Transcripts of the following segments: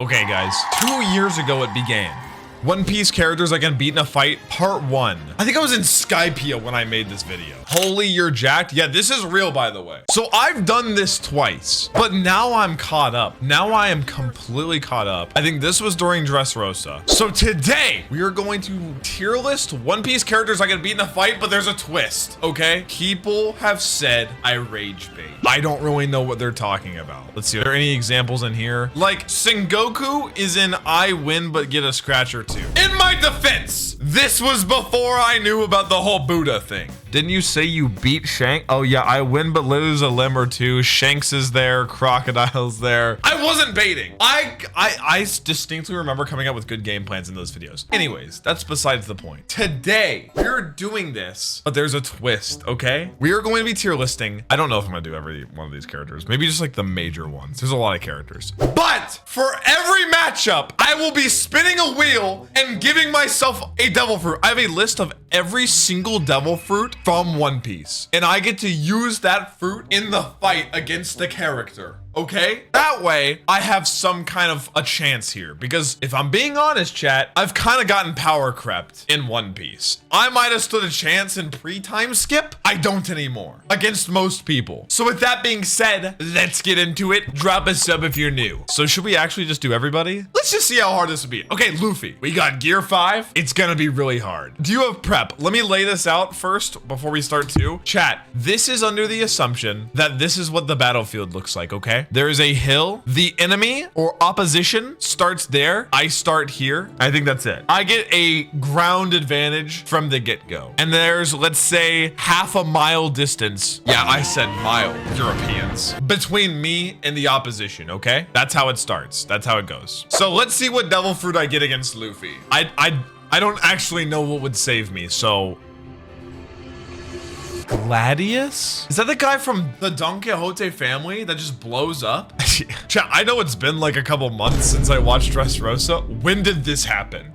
Okay, guys, 2 years ago it began. One Piece characters I can beat in a fight, part 1. I think I was in Skypea when I made this video. Holy, you're jacked. Yeah, this is real, by the way. So I've done this twice, but now I'm caught up. Now I am completely caught up. I think this was during Dressrosa. So today we are going to tier list One Piece characters I can beat in a fight, but there's a twist, okay? People have said I rage bait. I don't really know what they're talking about. Let's see, are there any examples in here? Like Sengoku is in I win but get a scratch or two. In my defense, this was before I knew about the whole Buddha thing. Didn't you say you beat Shanks? Oh yeah, I win but lose a limb or two. Shanks is there, Crocodile's there. I wasn't baiting. I distinctly remember coming up with good game plans in those videos. Anyways, that's besides the point. Today, we're doing this, but there's a twist, okay? We are going to be tier listing. I don't know if I'm gonna do every one of these characters. Maybe just like the major ones. There's a lot of characters. But for every matchup, I will be spinning a wheel and giving myself a devil fruit. I have a list of every single devil fruit from One Piece, and I get to use that fruit in the fight against the character. Okay? That way, I have some kind of a chance here, because if I'm being honest, chat, I've kind of gotten power crept in One Piece. I might have stood a chance in pre-time skip. I don't anymore against most people. So with that being said, let's get into it. Drop a sub if you're new. So should we actually just do everybody? Let's just see how hard this would be. Okay, Luffy, we got gear 5. It's gonna be really hard. Do you have prep? Let me lay this out first before we start too. Chat, this is under the assumption that this is what the battlefield looks like, okay? There is a hill. The enemy or opposition starts there. I start here. I think that's it. I get a ground advantage from the get-go. And there's, let's say, half a mile distance. Yeah, I said mile, Europeans. Between me and the opposition, okay? That's how it starts. That's how it goes. So let's see what devil fruit I get against Luffy. I don't actually know what would save me, so... Gladius? Is that the guy from the Don Quixote family that just blows up? Chat, I know it's been like a couple months since I watched Dressrosa. When did this happen?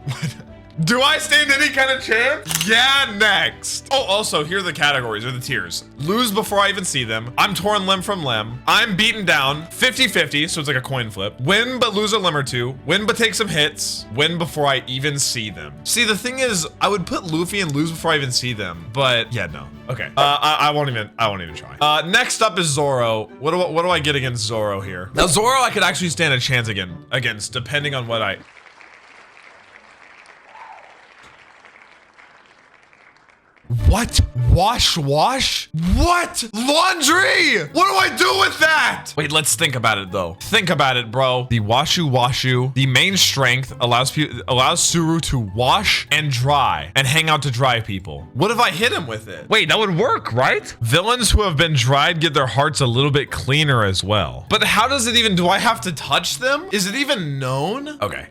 Do I stand any kind of chance? Yeah, next. Oh, also, here are the categories or the tiers. Lose before I even see them. I'm torn limb from limb. I'm beaten down. 50-50, so it's like a coin flip. Win but lose a limb or two. Win but take some hits. Win before I even see them. See, the thing is, I would put Luffy and lose before I even see them, but yeah, no. Okay. I won't even try. Next up is Zoro. What do I get against Zoro here? Now, Zoro, I could actually stand a chance against, depending on what I. What? Wash? What? Laundry? What do I do with that? Wait, let's think about it though. Think about it, bro. The washu, the main strength allows Suru to wash and dry and hang out to dry people. What if I hit him with it? Wait, that would work, right? Villains who have been dried get their hearts a little bit cleaner as well. But how does it even, do I have to touch them? Is it even known? Okay.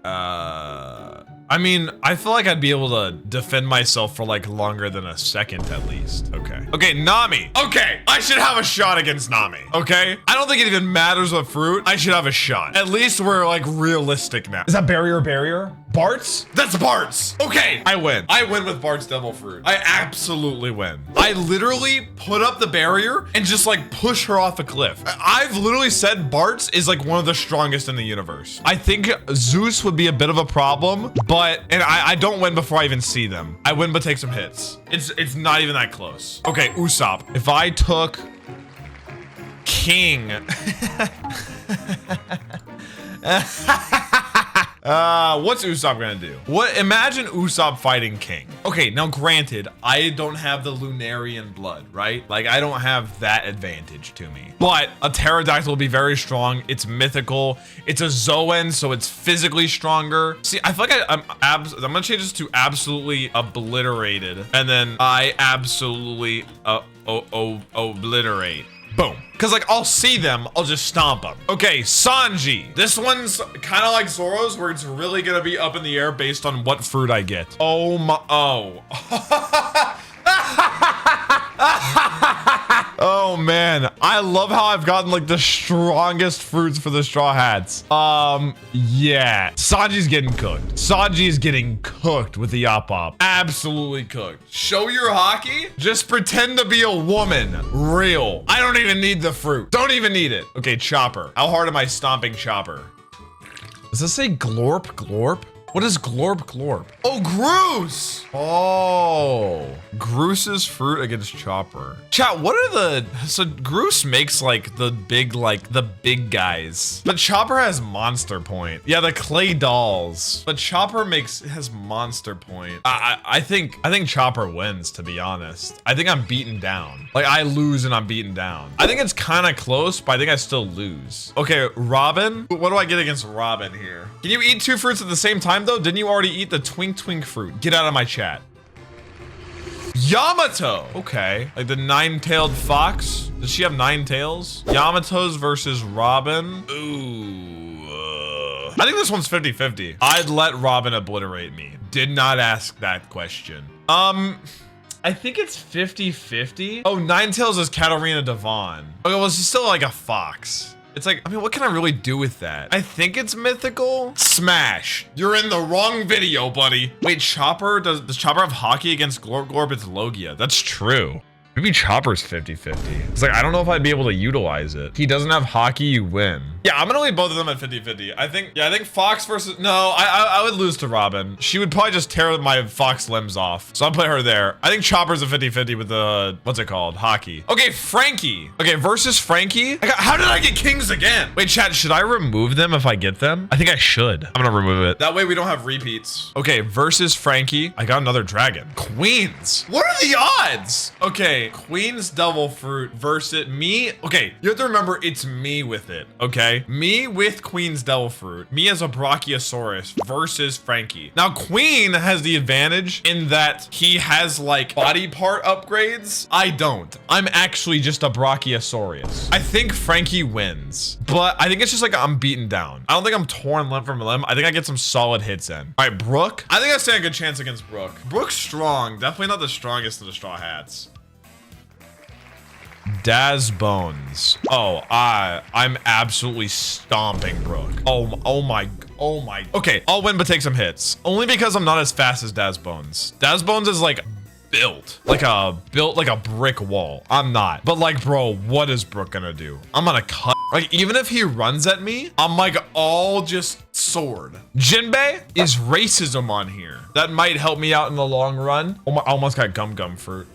I mean, I feel like I'd be able to defend myself for like longer than a second at least. Okay. Okay, Nami. Okay, I should have a shot against Nami. Okay? I don't think it even matters what fruit. I should have a shot. At least we're like realistic now. Is that barrier? Bart's? That's Bart's. Okay, I win. I win with Bart's devil fruit. I absolutely win. I literally put up the barrier and just like push her off a cliff. I've literally said Bart's is like one of the strongest in the universe. I think Zeus would be a bit of a problem, and I don't win before I even see them. I win but take some hits. It's not even that close. Okay, Usopp. If I took King. What's Usopp gonna do? Imagine Usopp fighting King. Okay, now granted, I don't have the Lunarian blood, right? Like, I don't have that advantage to me. But a pterodactyl will be very strong. It's mythical. It's a Zoan, so it's physically stronger. See, I feel like I'm gonna change this to absolutely obliterated. And then I absolutely obliterate. Boom. Because like I'll see them, I'll just stomp them. Okay, Sanji. This one's kind of like Zoro's, where it's really gonna be up in the air based on what fruit I get. Oh my, oh. Oh man, I love how I've gotten like the strongest fruits for the Straw Hats. Yeah, Sanji's getting cooked. Sanji is getting cooked with the Yop-Op. Absolutely cooked. Show your hockey? Just pretend to be a woman. Real. I don't even need the fruit. Don't even need it. Okay, Chopper. How hard am I stomping Chopper? Does this say glorp glorp? What is glorp glorp? Oh, Groose! Oh, Groose's fruit against Chopper. Chat, what are the, so Groose makes like the big guys. But Chopper has Monster Point. Yeah, the clay dolls. But Chopper has Monster Point. I think Chopper wins, to be honest. I think I'm beaten down. Like I lose and I'm beaten down. I think it's kind of close, but I think I still lose. Okay, Robin. What do I get against Robin here? Can you eat 2 fruits at the same time though? Didn't you already eat the twink twink fruit? Get out of my chat. Yamato. Okay. Like the 9-tailed fox. Does she have 9 tails? Yamato's versus Robin. Ooh. I think this one's 50-50. I'd let Robin obliterate me. Did not ask that question. I think it's 50-50. Oh, 9 tails is Katarina Devon. Okay, well, it's still like a fox. It's like, I mean, what can I really do with that? I think it's mythical. Smash. You're in the wrong video, buddy. Wait, Chopper, does Chopper have hockey against Glorp Glorp? It's Logia. That's true. Maybe Chopper's 50-50. It's like, I don't know if I'd be able to utilize it. He doesn't have hockey, you win. Yeah, I'm gonna leave both of them at 50-50. I think Fox versus, no, I would lose to Robin. She would probably just tear my Fox limbs off. So I'll play her there. I think Chopper's a 50-50 with the, what's it called? Hockey. Okay, Franky. Okay, versus Franky. How did I get kings again? Wait, chat, should I remove them if I get them? I think I should. I'm gonna remove it. That way we don't have repeats. Okay, versus Franky. I got another dragon. Queens. What are the odds? Okay. Queen's Devil Fruit versus me. Okay, you have to remember it's me with it, okay? Me with Queen's Devil Fruit. Me as a Brachiosaurus versus Franky. Now, Queen has the advantage in that he has like body part upgrades. I don't. I'm actually just a Brachiosaurus. I think Franky wins, but I think it's just like I'm beaten down. I don't think I'm torn limb from limb. I think I get some solid hits in. All right, Brook. I think I stand a good chance against Brook. Brook's strong. Definitely not the strongest of the Straw Hats. Daz Bones. Oh, I'm absolutely stomping Brook. Oh my. Okay, I'll win but take some hits. Only because I'm not as fast as Daz Bones. Daz Bones is like built like a brick wall. I'm not. But like, bro, what is Brook gonna do? I'm gonna cut. Like, even if he runs at me, I'm like all just sword. Jinbe is racism on here. That might help me out in the long run. Oh my, I almost got gum fruit.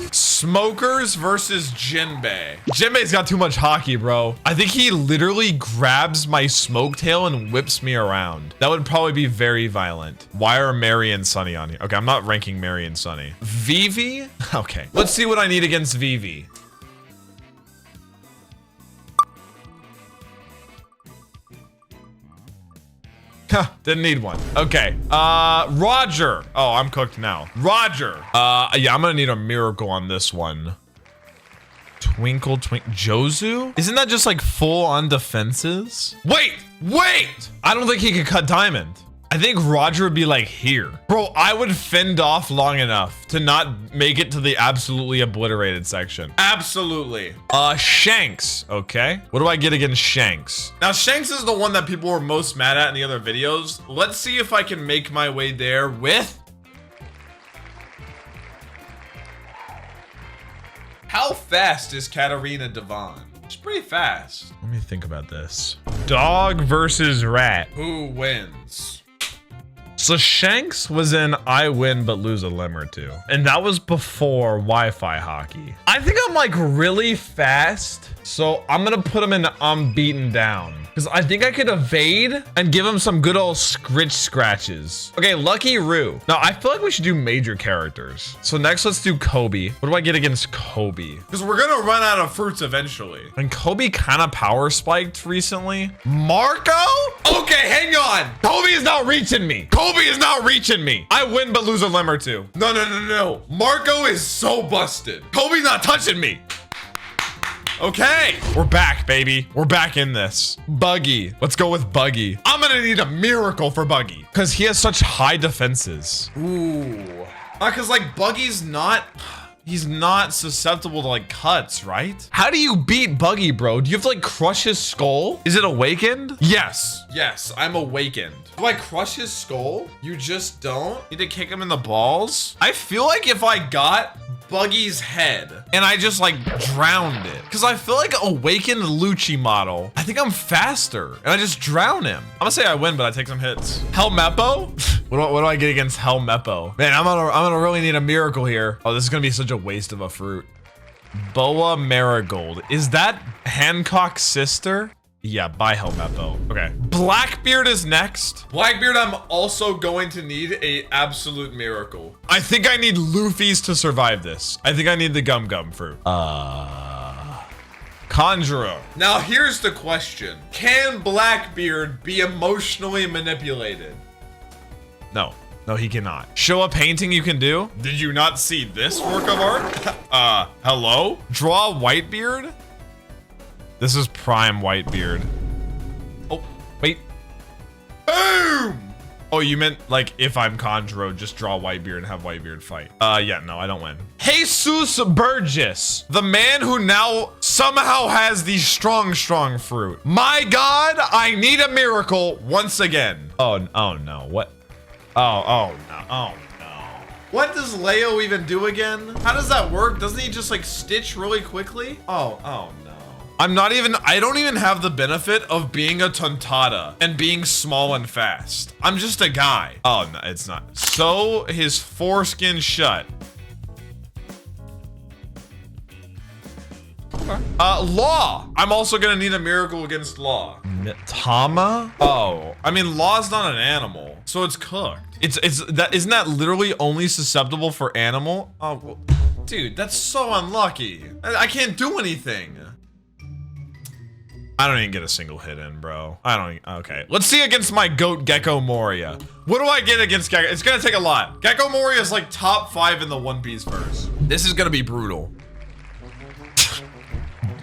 Smokers versus Jinbe. Jinbe's got too much hockey, bro. I think he literally grabs my smoke tail and whips me around. That would probably be very violent. Why are Mary and Sunny on here? Okay, I'm not ranking Mary and Sunny. Vivi? Okay, let's see what I need against Vivi. Huh, didn't need one. Okay, Roger. Oh, I'm cooked now. Roger. Yeah, I'm gonna need a miracle on this one. Twinkle, Jozu? Isn't that just like full on defenses? Wait! I don't think he could cut diamond. I think Roger would be like here. Bro, I would fend off long enough to not make it to the absolutely obliterated section. Absolutely. Shanks, okay. What do I get against Shanks? Now, Shanks is the one that people were most mad at in the other videos. Let's see if I can make my way there with... How fast is Katarina Devon? It's pretty fast. Let me think about this. Dog versus rat. Who wins? So Shanks was in I win but lose a limb or two. And that was before Wi-Fi hockey. I think I'm like really fast. So I'm gonna put him in I'm beaten down. Because I think I could evade and give him some good old scratches. Okay, Lucky Roo. Now, I feel like we should do major characters. So next, let's do Kobe. What do I get against Kobe? Because we're gonna run out of fruits eventually. And Kobe kind of power spiked recently. Marco? Okay, hang on. Kobe is not reaching me. Kobe is not reaching me. I win but lose a limb or two. No. Marco is so busted. Kobe's not touching me. Okay, we're back, baby. We're back in this. Buggy. Let's go with Buggy. I'm gonna need a miracle for Buggy because he has such high defenses. Ooh. Because like Buggy's not... he's not susceptible to like cuts, right? How do you beat Buggy, bro? Do you have to like crush his skull? Is it awakened? Yes. Yes, I'm awakened. Do I crush his skull? You just don't? Need to kick him in the balls? I feel like if I got Buggy's head and I just like drowned it, because I feel like awakened Luchi model, I think I'm faster and I just drown him. I'm gonna say I win, but I take some hits. Helmeppo? what do I get against Helmeppo? Man, I'm gonna really need a miracle here. Oh, this is gonna be such a waste of a fruit. Boa Marigold. Is that Hancock's sister? Yeah, bye Helmeppo. Okay. Blackbeard is next. Blackbeard, I'm also going to need a absolute miracle. I think I need Luffy's to survive this. I think I need the Gum Gum fruit. Conjurer. Now here's the question. Can Blackbeard be emotionally manipulated? No. No, he cannot. Show a painting you can do? Did you not see this work of art? Hello? Draw Whitebeard? This is prime Whitebeard. Oh, wait. Boom! Oh, you meant like if I'm Conjuro, just draw Whitebeard and have Whitebeard fight. Yeah, no, I don't win. Jesus Burgess, the man who now somehow has the strong fruit. My God, I need a miracle once again. Oh no, what? Oh no. What does Leo even do again? How does that work? Doesn't he just like stitch really quickly? Oh no. I don't even have the benefit of being a Tontada and being small and fast. I'm just a guy. Oh, no, it's not. Sew his foreskin shut. Okay. Law. I'm also gonna need a miracle against Law. Tama? Oh, I mean, Law's not an animal, so it's cooked. Isn't that literally only susceptible for animal? Oh, well, dude, that's so unlucky. I can't do anything. I don't even get a single hit in, bro. Okay. Let's see against my goat, Gecko Moria. What do I get against Gecko? It's gonna take a lot. Gecko Moria is like top 5 in the One Piece verse. This is gonna be brutal.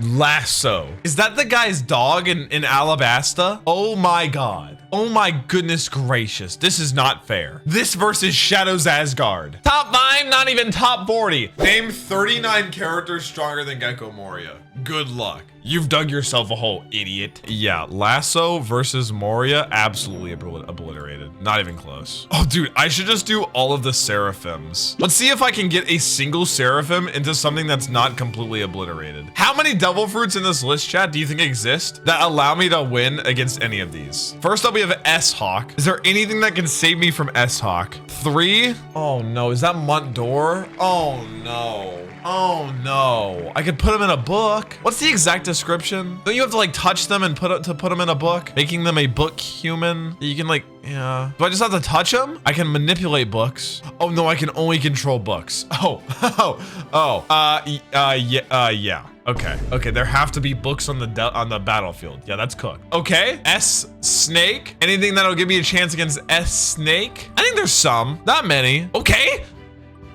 Lasso. Is that the guy's dog in Alabasta? Oh my God. Oh my goodness gracious. This is not fair. This versus Shadow's Asgard. Top 5, not even top 40. Name 39 characters stronger than Gecko Moria. Good luck. You've dug yourself a hole, idiot. Yeah, Lasso versus Moria, absolutely obliterated. Not even close. Oh, dude, I should just do all of the Seraphims. Let's see if I can get a single Seraphim into something that's not completely obliterated. How many devil fruits in this list, chat, do you think exist that allow me to win against any of these? First up, we have S-Hawk. Is there anything that can save me from S-Hawk? 3? Oh no, is that Montdor? Oh no. Oh no. I could put him in a book. What's the exact description? Don't you have to like touch them and put them in a book? Making them a book human? You can like, yeah. Do I just have to touch them? I can manipulate books. Oh no, I can only control books. Yeah. Okay, there have to be books on the battlefield. Yeah, that's cooked. Okay, S-Snake. Anything that'll give me a chance against S-Snake? I think there's some, not many. Okay.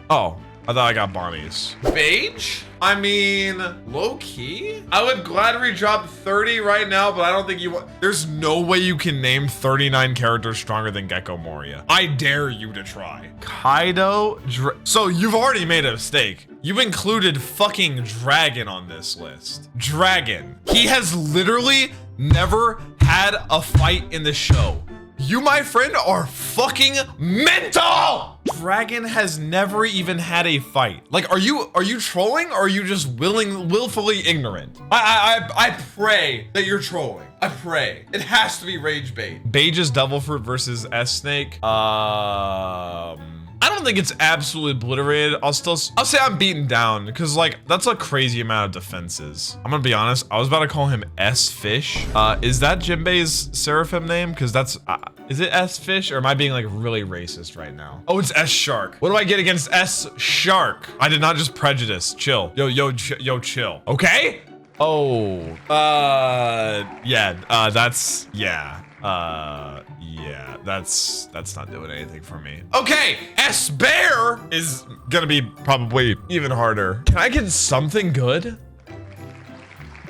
Oh, I thought I got Bonnie's. Beige? I mean, low key? I would gladly drop 30 right now, but I don't think you want. There's no way you can name 39 characters stronger than Gecko Moria. I dare you to try. Kaido, so you've already made a mistake. You've included fucking Dragon on this list. Dragon. He has literally never had a fight in the show. You, my friend, are fucking mental! Dragon has never even had a fight. Like, are you trolling or are you just willfully ignorant? I pray that you're trolling. I pray. It has to be rage bait. Beige's Devil Fruit versus S-Snake. I don't think it's absolutely obliterated. I'll say I'm beaten down because like that's a crazy amount of defenses. I'm gonna be honest. I was about to call him S-Fish. Is that Jinbe's Seraphim name? Because that's is it S-Fish or am I being like really racist right now? Oh, it's S-Shark. What do I get against S-Shark? I did not just prejudice. Chill. Yo, chill. Okay. Oh. Yeah, that's not doing anything for me. Okay, S-Bear is gonna be probably even harder. Can I get something good?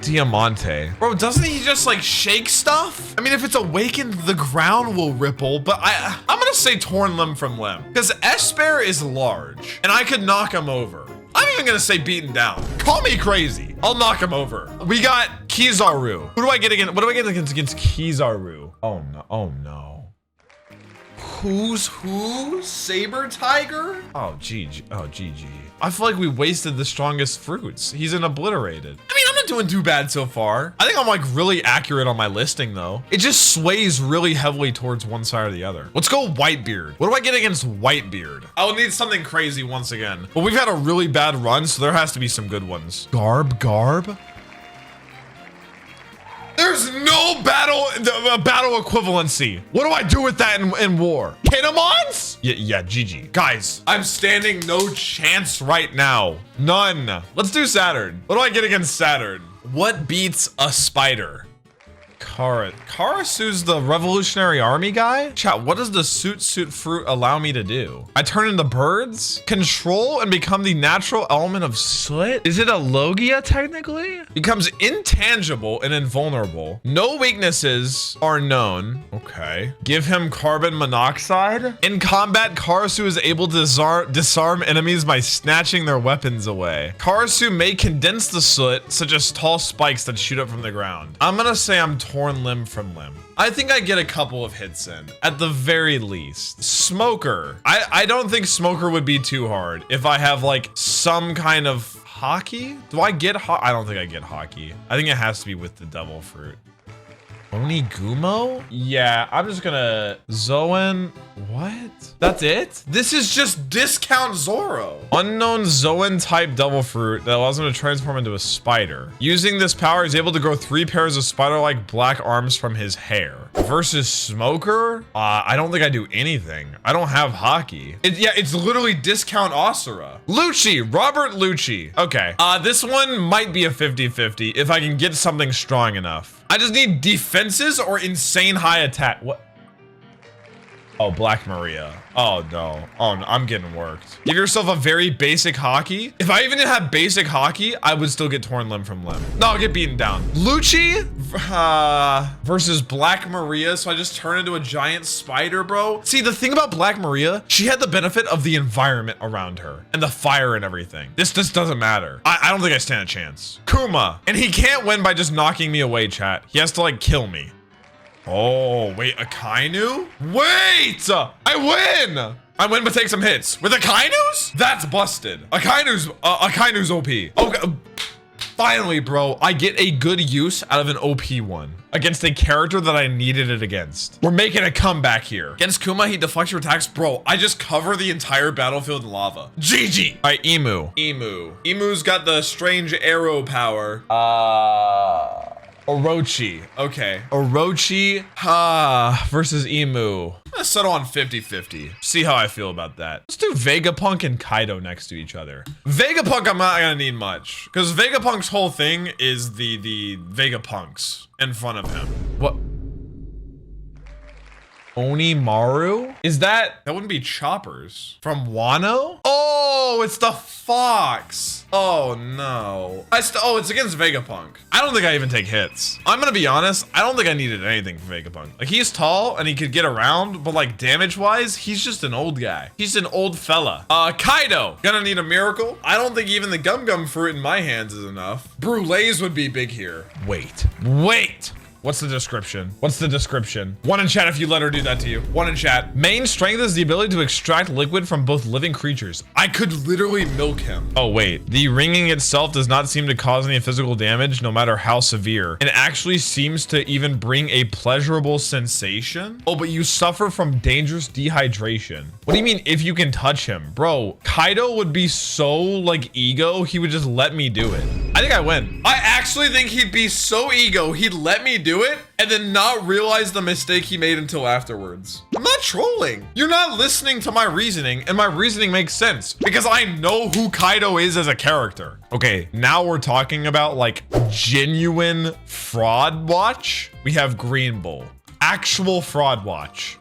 Diamante. Bro, doesn't he just like shake stuff? I mean, if it's awakened, the ground will ripple, but I'm gonna say torn limb from limb because S-Bear is large and I could knock him over. I'm even gonna say beaten down. Call me crazy. I'll knock him over. We got Kizaru. Who do I get against? What do I get against Kizaru? Oh no. Oh no. Who's who? Saber Tiger? Oh, GG. Oh, GG. I feel like we wasted the strongest fruits. He's an obliterated. I mean, I'm not doing too bad so far. I think I'm like really accurate on my listing though. It just sways really heavily towards one side or the other. Let's go Whitebeard. What do I get against Whitebeard? I'll need something crazy once again. But we've had a really bad run, so there has to be some good ones. Garb? There's no battle equivalency. What do I do with that in war? Kinemons? Yeah, GG. Guys, I'm standing no chance right now. None. Let's do Saturn. What do I get against Saturn? What beats a spider? Karasu's the Revolutionary Army guy? Chat, what does the suit fruit allow me to do? I turn into birds? Control and become the natural element of slit? Is it a Logia technically? Becomes intangible and invulnerable. No weaknesses are known. Okay. Give him carbon monoxide? In combat, Karasu is able to disarm enemies by snatching their weapons away. Karasu may condense the slit, such as tall spikes that shoot up from the ground. I'm gonna say I'm torn limb from limb. I think I get a couple of hits in, at the very least. Smoker. I don't think Smoker would be too hard if I have like some kind of hockey. Do I get I don't think I get hockey. I think it has to be with the devil fruit. Onigumo? Yeah, I'm just gonna Zoan. What? That's it? This is just discount Zoro. Unknown Zoan type devil fruit that allows him to transform into a spider. Using this power, he's able to grow 3 pairs of spider-like black arms from his hair. Versus Smoker? I don't think I do anything. I don't have hockey. Yeah, it's literally discount Asura. Luchi, Robert Luchi. Okay, this one might be a 50-50 if I can get something strong enough. I just need defenses or insane high attack. What? Oh, Black Maria. Oh no. Oh no, I'm getting worked. Give yourself a very basic hockey. If I even didn't have basic hockey, I would still get torn limb from limb. No, I'll get beaten down. Luchi versus Black Maria. So I just turn into a giant spider, bro. See, the thing about Black Maria, she had the benefit of the environment around her and the fire and everything. This doesn't matter. I don't think I stand a chance. Kuma, and he can't win by just knocking me away, chat. He has to like kill me. Oh, wait, Akainu? Wait! I win! I win, but take some hits. With Akainu's? That's busted. Akainu's OP. Okay, finally, bro, I get a good use out of an OP one against a character that I needed it against. We're making a comeback here. Against Kuma, he deflects your attacks. Bro, I just cover the entire battlefield in lava. GG. All right, Emu. Emu's got the strange arrow power. Orochi. Okay. Orochi versus Emu. I'm gonna settle on 50-50. See how I feel about that. Let's do Vegapunk and Kaido next to each other. Vegapunk, I'm not gonna need much. Because Vegapunk's whole thing is the Vegapunks in front of him. What? Onimaru? Is that wouldn't be Choppers from Wano? Oh, it's the fox. Oh no. Oh, it's against Vegapunk. I don't think I even take hits. I'm gonna be honest, I don't think I needed anything from Vegapunk. Like, he's tall and he could get around, but like damage wise, he's just an old guy. He's an old fella. Kaido, gonna need a miracle. I don't think even the gum fruit in my hands is enough. Brulees would be big here. Wait. What's the description? One in chat if you let her do that to you. One in chat. Main strength is the ability to extract liquid from both living creatures. I could literally milk him. Oh wait, the ringing itself does not seem to cause any physical damage, no matter how severe. It actually seems to even bring a pleasurable sensation. Oh, but you suffer from dangerous dehydration. What do you mean if you can touch him? Bro, Kaido would be so like ego, he would just let me do it. I think I win. I actually think he'd be so ego, he'd let me do it and then not realize the mistake he made until afterwards. I'm not trolling. You're not listening to my reasoning, and my reasoning makes sense because I know who Kaido is as a character. Okay, now we're talking about like genuine fraud watch. We have Greenbull. Actual fraud watch.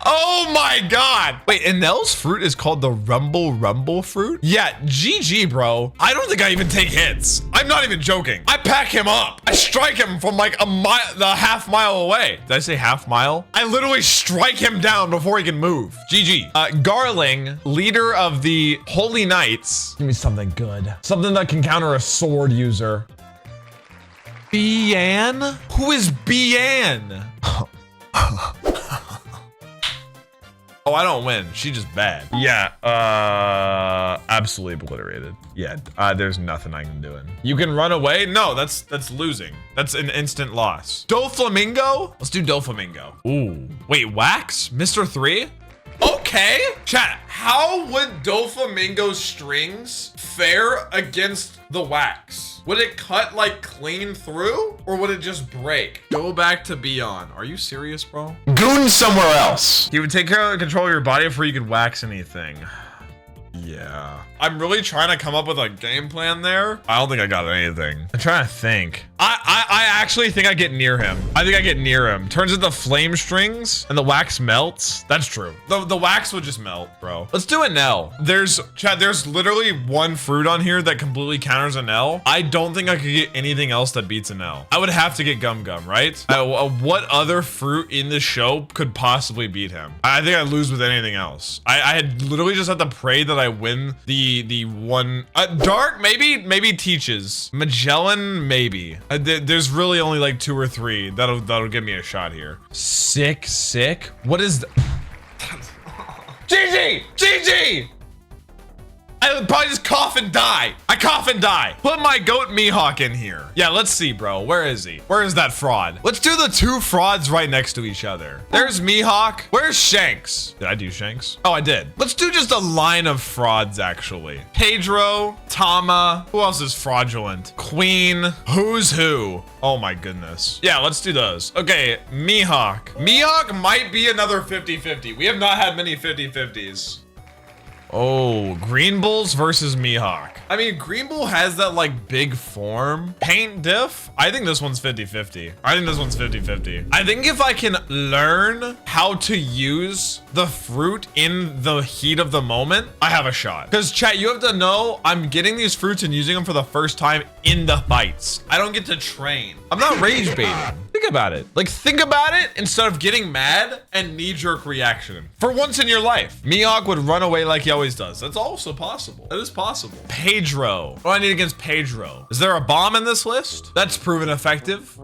Oh my god. Wait, Enel's fruit is called the Rumble fruit? Yeah, GG, bro. I don't think I even take hits. I'm not even joking. I pack him up. I strike him from like the half mile away. Did I say half mile? I literally strike him down before he can move. GG. Garling, leader of the Holy Knights. Give me something good. Something that can counter a sword user. Bian? Who is Bian? Oh, I don't win. She's just bad. Yeah, absolutely obliterated. Yeah, there's nothing I can do. You can run away? No, that's losing. That's an instant loss. Doflamingo? Let's do Doflamingo. Ooh, wait, Wax? Mr. 3? Okay. Chat, how would Doflamingo's strings fare against the Wax? Would it cut like clean through or would it just break? Go back to Beyond. Are you serious, bro? Goon somewhere else. You would take care of the control of your body before you could wax anything. Yeah. I'm really trying to come up with a game plan there. I don't think I got anything. I'm trying to think. I actually think I get near him. I think I get near him. Turns into flame strings and the wax melts. That's true. The wax would just melt, bro. Let's do Enel. There's literally one fruit on here that completely counters Enel. I don't think I could get anything else that beats Enel. I would have to get Gum Gum, right? What other fruit in the show could possibly beat him? I think I lose with anything else. I had literally just had to pray that I win the one. Dark, maybe Teaches. Magellan, maybe. There's really only like 2 or 3 that'll give me a shot here. Sick. What is GG! I would probably just cough and die. I cough and die. Put my goat Mihawk in here. Yeah, let's see, bro. Where is he? Where is that fraud? Let's do the 2 frauds right next to each other. There's Mihawk. Where's Shanks? Did I do Shanks? Oh, I did. Let's do just a line of frauds, actually. Pedro, Tama. Who else is fraudulent? Queen. Who's who? Oh my goodness. Yeah, let's do those. Okay, Mihawk. Mihawk might be another 50-50. We have not had many 50-50s. Oh, Greenbulls versus Mihawk. I mean, Greenbull has that like big form. Paint diff? I think this one's 50-50. I think if I can learn how to use the fruit in the heat of the moment, I have a shot. Because chat, you have to know I'm getting these fruits and using them for the first time in the fights. I don't get to train. I'm not rage baiting. Think about it. Like, think about it instead of getting mad and knee-jerk reaction. For once in your life, Mihawk would run away like he always does. That's also possible. That is possible. Pedro. What do I need against Pedro? Is there a bomb in this list? That's proven effective.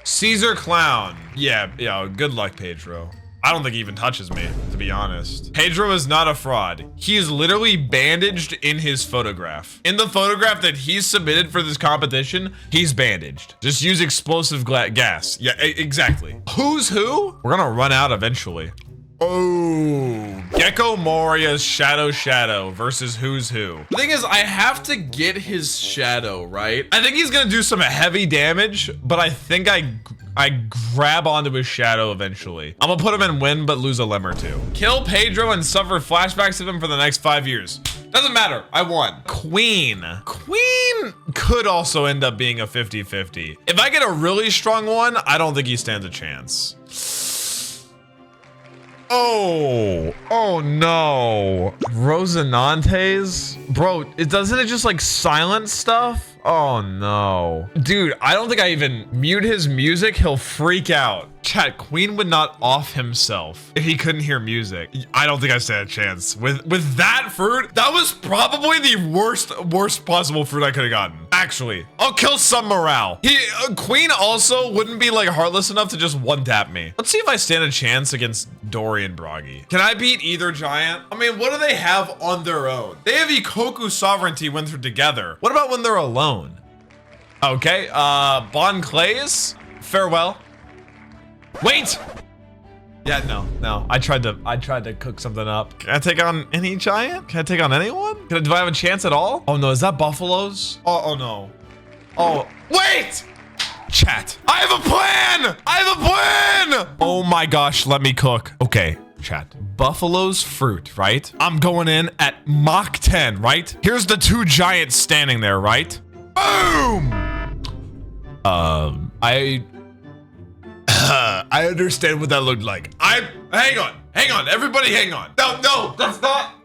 Caesar Clown. Yeah, good luck, Pedro. I don't think he even touches me, to be honest. Pedro is not a fraud. He is literally bandaged in his photograph. In the photograph that he's submitted for this competition, he's bandaged. Just use explosive gas. Yeah, exactly. Who's who? We're gonna run out eventually. Oh, Gecko Moria's Shadow versus Who's Who. The thing is, I have to get his Shadow, right? I think he's gonna do some heavy damage, but I think I grab onto his Shadow eventually. I'm gonna put him in win, but lose a limb or 2. Kill Pedro and suffer flashbacks of him for the next 5 years. Doesn't matter, I won. Queen could also end up being a 50-50. If I get a really strong one, I don't think he stands a chance. Oh no. Rosinantes? Bro, doesn't it just like silence stuff? Oh no. Dude, I don't think I even mute his music. He'll freak out. Chat, Queen would not off himself if he couldn't hear music. I don't think I stand a chance. With that fruit, that was probably the worst possible fruit I could have gotten. Actually, I'll kill some morale. Queen also wouldn't be like heartless enough to just one-tap me. Let's see if I stand a chance against Dory and Broggy. Can I beat either giant? I mean, what do they have on their own? They have Ikoku sovereignty when they're together. What about when they're alone? Okay, Bon Clays, farewell. Wait! Yeah, no. I tried to cook something up. Can I take on any giant? Can I take on anyone? Do I have a chance at all? Oh no, is that buffaloes? Oh no. Oh, wait! Chat, I have a plan! Oh my gosh, let me cook. Okay, chat. Buffalo's fruit, right? I'm going in at Mach 10, right? Here's the 2 giants standing there, right? Boom! I I understand what that looked like. Hang on, everybody hang on. No, that's not.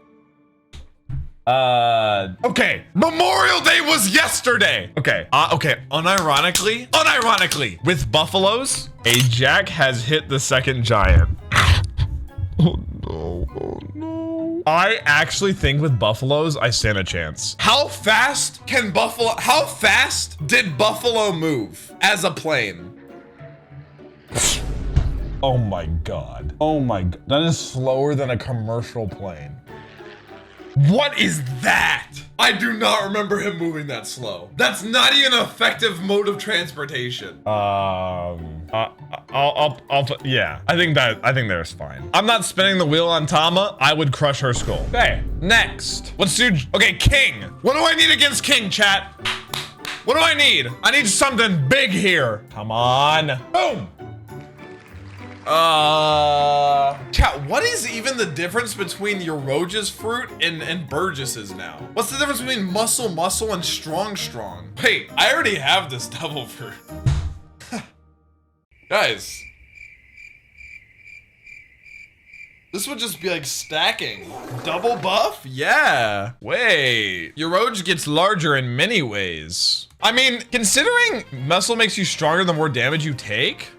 Okay. Memorial Day was yesterday. Okay. Okay. Unironically, with buffaloes, a Jack has hit the second giant. Oh no. I actually think with buffaloes, I stand a chance. How fast did buffalo move as a plane? Oh my God. Oh my God. That is slower than a commercial plane. What is that? I do not remember him moving that slow. That's not even an effective mode of transportation. Yeah, I think that's fine. I'm not spinning the wheel on Tama. I would crush her skull. Okay, next. Let's do, okay, King. What do I need against King, chat? What do I need? I need something big here. Come on. Boom. Chat, what is even the difference between Yoroja's fruit and Burgess's now? What's the difference between muscle and strong? Wait, I already have this double fruit. Guys. This would just be like stacking. Double buff? Yeah. Wait. Yoroja gets larger in many ways. I mean, considering muscle makes you stronger the more damage you take,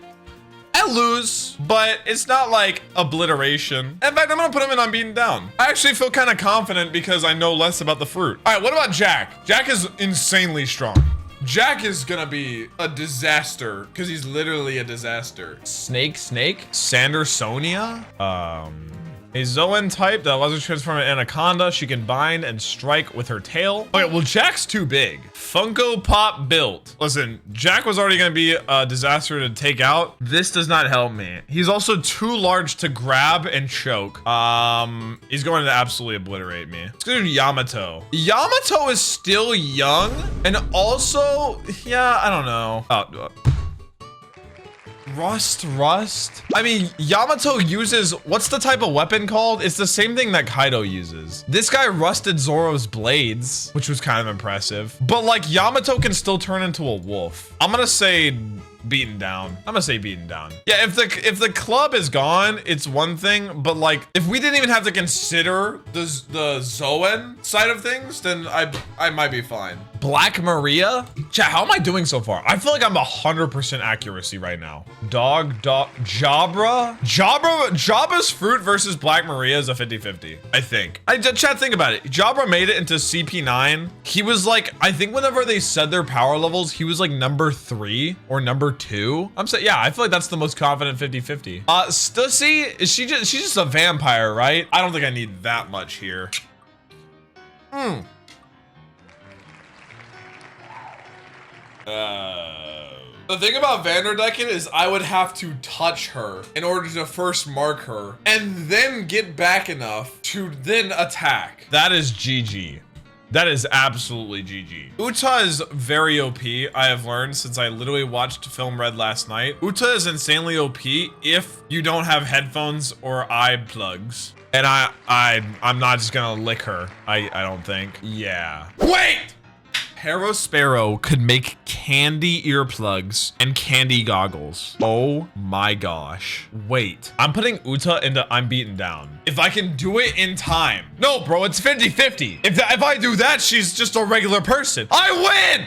I lose, but it's not like obliteration. In fact, I'm gonna put him in unbeaten down. I actually feel kind of confident because I know less about the fruit. All right, what about Jack? Jack is insanely strong. Jack is gonna be a disaster because he's literally a disaster. Snake? Sandersonia? A Zoan type that allows her to transform an anaconda. She can bind and strike with her tail. Okay, well, Jack's too big. Funko Pop built. Listen, Jack was already gonna be a disaster to take out. This does not help me. He's also too large to grab and choke. He's going to absolutely obliterate me. Let's go to Yamato. Yamato is still young, and also, yeah, I don't know. Rust? I mean, Yamato uses, what's the type of weapon called? It's the same thing that Kaido uses. This guy rusted Zoro's blades, which was kind of impressive. But like, Yamato can still turn into a wolf. I'm gonna say beaten down. Yeah, if the club is gone, it's one thing, but like, if we didn't even have to consider the Zoan side of things, then I might be fine. Black Maria? Chat, how am I doing so far? I feel like I'm 100% accuracy right now. Jabbra's fruit versus Black Maria is a 50-50, I think. Chat, think about it. Jabra made it into CP9. He was like, I think whenever they said their power levels, he was like number 3 or number 2. I'm saying, yeah, I feel like that's the most confident 50-50. Stussy, she's just a vampire, right? I don't think I need that much here. The thing about Vanderdecken is I would have to touch her in order to first mark her and then get back enough to then attack. That is GG. That is absolutely GG. Uta is very OP, I have learned since I literally watched Film Red last night. Uta is insanely OP if you don't have headphones or eye plugs. And I'm not just gonna lick her, I don't think. Yeah. Wait! Hero Sparrow could make candy earplugs and candy goggles. Oh my gosh. Wait, I'm putting Uta into I'm beaten down. If I can do it in time. No, bro, it's 50-50. If I do that, she's just a regular person. I win!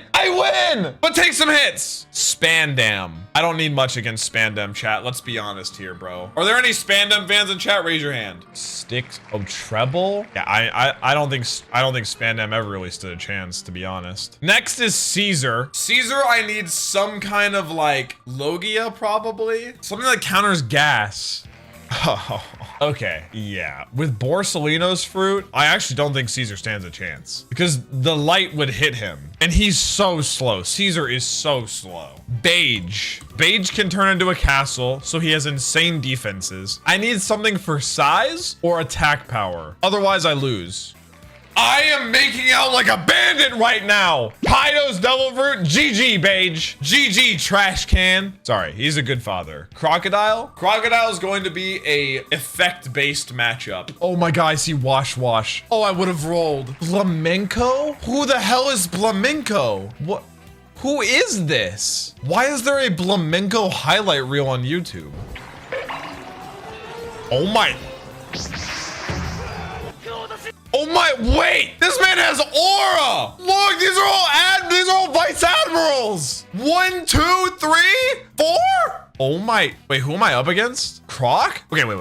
But take some hits. Spandam. I don't need much against Spandam, chat. Let's be honest here, bro. Are there any Spandam fans in chat? Raise your hand. Sticks of Trebol? Yeah, I don't think Spandam ever really stood a chance, to be honest. Next is Caesar. Caesar, I need some kind of like Logia, probably. Something that counters gas. Oh, okay, yeah. With Borsalino's fruit, I actually don't think Caesar stands a chance because the light would hit him and he's so slow. Caesar is so slow. Beige can turn into a castle, so he has insane defenses. I need something for size or attack power. Otherwise, I lose. I am making out like a bandit right now. Kaido's double fruit. GG, Beige. GG, trash can. Sorry, he's a good father. Crocodile? Crocodile is going to be a effect-based matchup. Oh my god, I see Wash. Oh, I would have rolled. Flamenco? Who the hell is Flamenco? What? Who is this? Why is there a Flamenco highlight reel on YouTube? Oh my. Oh my, wait, this man has aura. Look, these are all vice admirals. 1, 2, 3, 4. Oh my, wait, who am I up against? Croc? Okay, wait.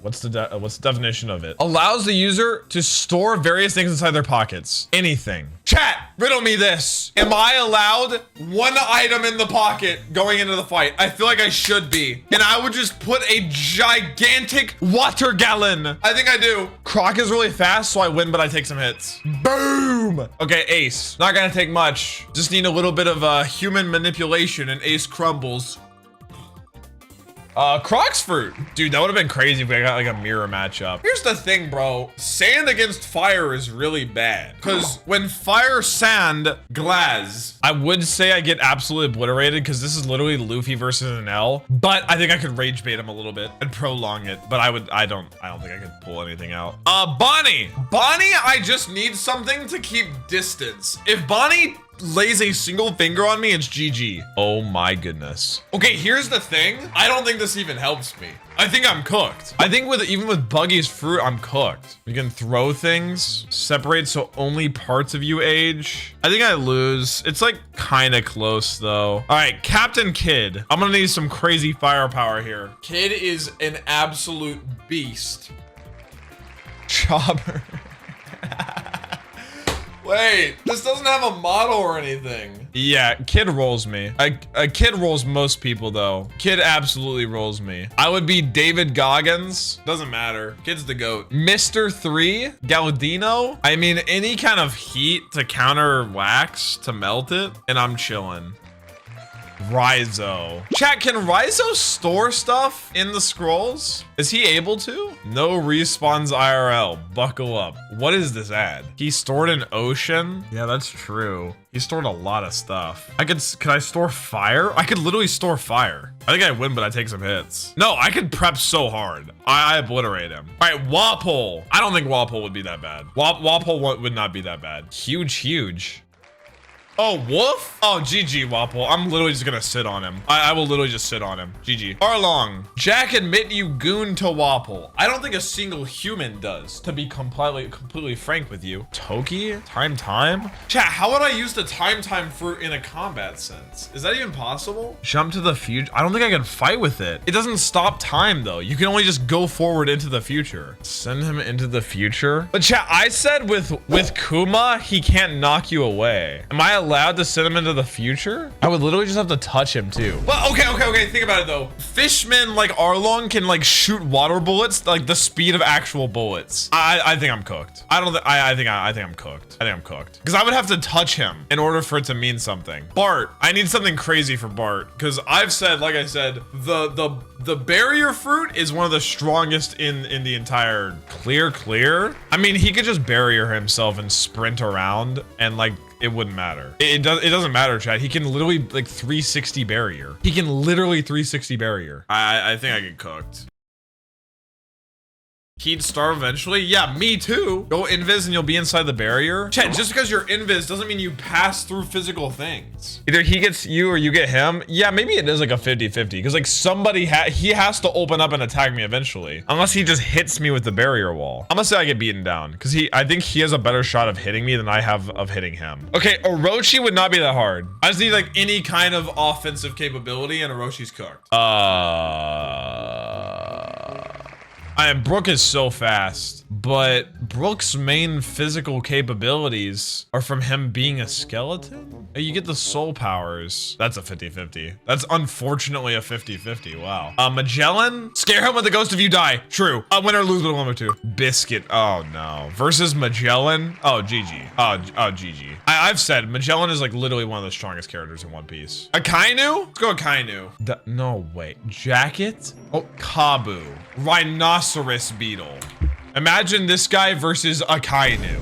What's the definition of it? Allows the user to store various things inside their pockets. Anything. Chat, riddle me this. Am I allowed 1 item in the pocket going into the fight? I feel like I should be. And I would just put a gigantic water gallon. I think I do. Croc is really fast, so I win, but I take some hits. Boom. Okay, Ace. Not gonna take much. Just need a little bit of human manipulation and Ace crumbles. Croc's fruit. Dude, that would have been crazy if we got like a mirror matchup. Here's the thing, bro. Sand against fire is really bad. Because when fire, sand, glass, I would say I get absolutely obliterated because this is literally Luffy versus Enel. But I think I could rage bait him a little bit and prolong it. But I don't think I could pull anything out. Bonnie, I just need something to keep distance. If Bonnie lays a single finger on me, it's GG. Oh my goodness. Okay, here's the thing. I don't think this even helps me. I think I'm cooked. I think even with Buggy's fruit, I'm cooked. You can throw things, separate so only parts of you age. I think I lose. It's like kind of close though. All right, Captain Kid. I'm gonna need some crazy firepower here. Kid is an absolute beast. Chopper. Wait, this doesn't have a model or anything. Yeah, Kid rolls me. A Kid rolls most people though. Kid absolutely rolls me. I would be David Goggins. Doesn't matter. Kid's the GOAT. Mr. 3, Gaudino. I mean, any kind of heat to counter wax to melt it, and I'm chilling. Raizo. Chat, can Raizo store stuff in the scrolls? Is he able to? No respawns IRL. Buckle up. What is this ad? He stored an ocean? Yeah, that's true. He stored a lot of stuff. Could I store fire? I could literally store fire. I think I win, but I take some hits. No, I could prep so hard. I obliterate him. All right, Wapole. I don't think Wapole would be that bad. Wapole would not be that bad. Huge. Oh, Wolf? Oh, GG, Wapole. I'm literally just gonna sit on him. I will literally just sit on him. GG. Arlong. Jack, admit you goon to Wapole. I don't think a single human does, to be completely frank with you. Toki? Time? Chat, how would I use the time fruit in a combat sense? Is that even possible? Jump to the future? I don't think I can fight with it. It doesn't stop time, though. You can only just go forward into the future. Send him into the future? But chat, I said with Kuma, he can't knock you away. Am I allowed to send him into the future? I would literally just have to touch him too. Well, okay. Think about it though. Fishmen like Arlong can like shoot water bullets like the speed of actual bullets. I think I'm cooked. I think I'm cooked. I think I'm cooked. Because I would have to touch him in order for it to mean something. Bart, I need something crazy for Bart. Because I've said, like I said, the barrier fruit is one of the strongest in the entire clear. I mean, he could just barrier himself and sprint around and like it wouldn't matter. It doesn't matter, chat. He can literally like 360 barrier. He can literally 360 barrier. I think I get cooked. He'd starve eventually? Yeah, me too. Go invis and you'll be inside the barrier. Chat, just because you're invis doesn't mean you pass through physical things. Either he gets you or you get him. Yeah, maybe it is like a 50-50 because like he has to open up and attack me eventually. Unless he just hits me with the barrier wall. I'm gonna say I get beaten down because I think he has a better shot of hitting me than I have of hitting him. Okay, Orochi would not be that hard. I just need like any kind of offensive capability and Orochi's cooked. Brook is so fast, but Brook's main physical capabilities are from him being a skeleton? You get the soul powers. That's a 50-50. That's unfortunately a 50-50. Wow. Magellan? Scare him with the ghost if you die. True. Win or lose with 1 or 2. Biscuit. Oh no. Versus Magellan? Oh, GG. Oh, GG. I've said Magellan is like literally one of the strongest characters in One Piece. Akainu? Let's go Akainu. No, wait. Jacket? Oh, Kabu. Rhinoceros beetle. Imagine this guy versus Akainu.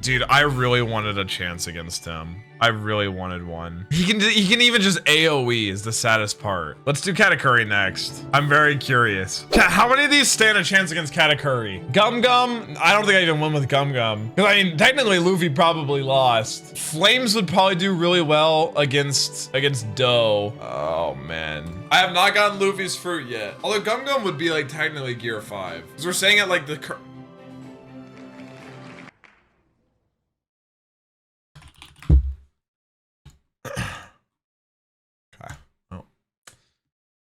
Dude, I really wanted a chance against him. I really wanted one. He can even just AoE is the saddest part. Let's do Katakuri next. I'm very curious. How many of these stand a chance against Katakuri? Gum Gum? I don't think I even won with Gum Gum. Because I mean, technically Luffy probably lost. Flames would probably do really well against Doe. Oh man. I have not gotten Luffy's fruit yet. Although Gum Gum would be like technically gear 5. Because we're saying it like the